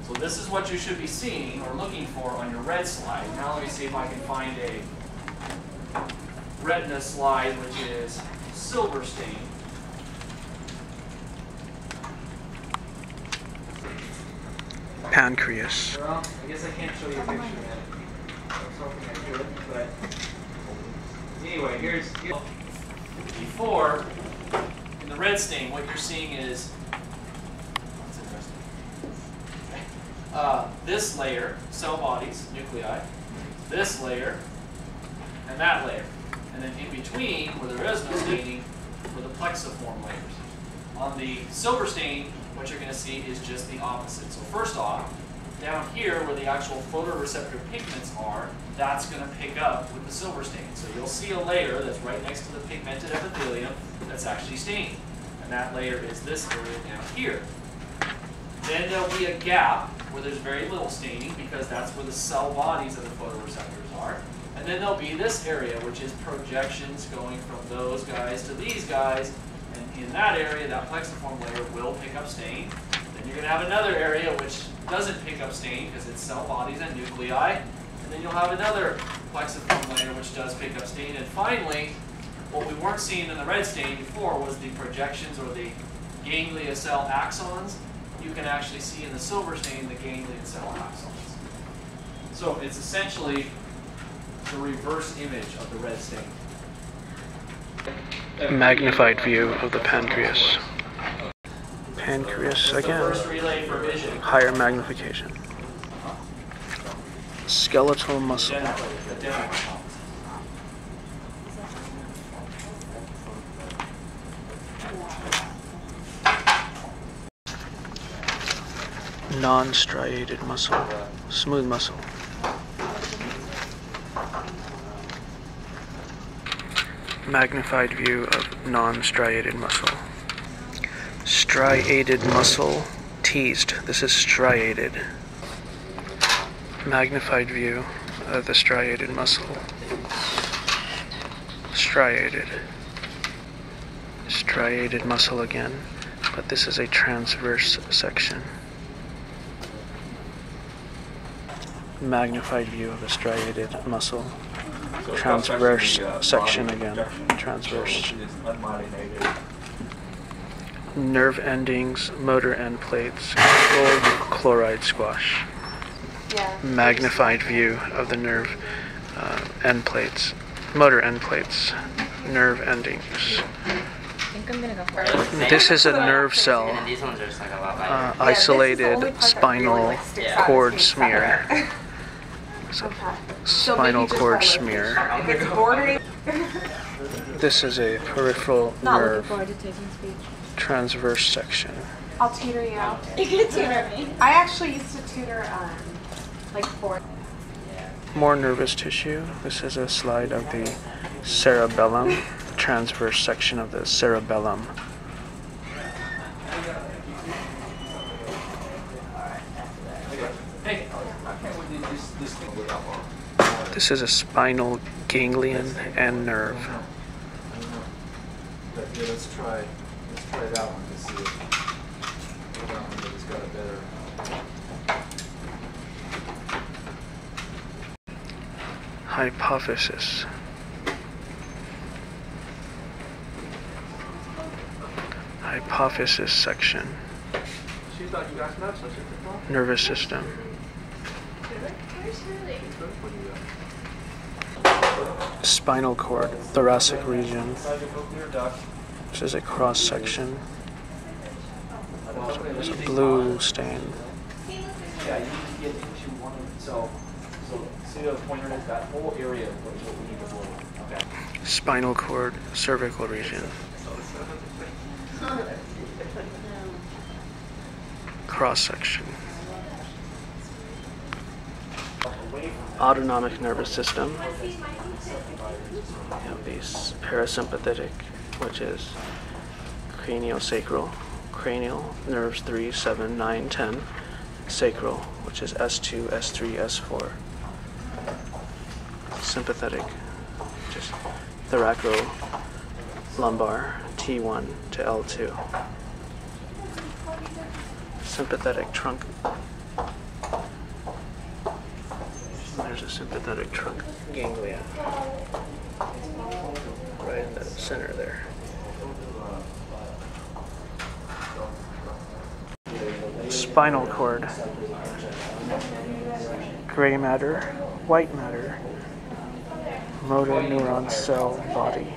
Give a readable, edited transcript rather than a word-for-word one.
So this is what you should be seeing or looking for on your red slide. Now let me see if I can find a retina slide which is silver stained. Pancreas. Well, I guess I can't show you a picture yet. I was hoping I could, but anyway, here's before in the red stain. What you're seeing is this layer, cell bodies, nuclei, this layer, and that layer, and then in between, where there is no staining, were the plexiform layers. On the silver stain, what you're going to see is just the opposite. So first off, down here where the actual photoreceptor pigments are, that's going to pick up with the silver stain. So you'll see a layer that's right next to the pigmented epithelium that's actually stained. And that layer is this area down here. Then there'll be a gap where there's very little staining because that's where the cell bodies of the photoreceptors are. And then there'll be this area, which is projections going from those guys to these guys. And in that area, that plexiform layer will pick up stain. Then you're going to have another area which doesn't pick up stain because it's cell bodies and nuclei. And then you'll have another plexiform layer which does pick up stain. And finally, what we weren't seeing in the red stain before was the projections or the ganglia cell axons. You can actually see in the silver stain the ganglion cell axons. So it's essentially the reverse image of the red stain. Magnified view of the pancreas. Pancreas again. First relay for vision. Higher magnification. Skeletal muscle. Non-striated muscle. Smooth muscle. Magnified view of non-striated muscle. Striated muscle teased. This is striated. Magnified view of the striated muscle. Striated. Striated muscle again, but this is a transverse section. Magnified view of a striated muscle. Transverse section again. Transverse. Nerve endings, motor end plates, controlled chloride squash. Magnified view of the nerve end plates, motor end plates, nerve endings. This is a nerve cell, isolated spinal cord smear. So, spinal cord smear. This is a peripheral nerve transverse section. I'll tutor you. You can tutor me. I actually used to tutor like 4. More nervous tissue. This is a slide of the cerebellum, transverse section of the cerebellum. This is a spinal ganglion and nerve. Let's try that one to see if that one has got a better. Hypophysis. Hypophysis section. Nervous system. Spinal cord, thoracic region. This is a cross section. There's a blue stain. Yeah, you need to get into one of them. So see the pointer is that whole area is what we need to avoid. Okay. Spinal cord, cervical region. Cross section. Autonomic nervous system. You have these parasympathetic, which is craniosacral, cranial, nerves 3, 7, 9, 10, sacral, which is S2, S3, S4, sympathetic, just thoracolumbar, T1 to L2, sympathetic trunk, there's a sympathetic trunk ganglia. Right in the center there. Spinal cord. Gray matter, white matter, motor neuron cell body.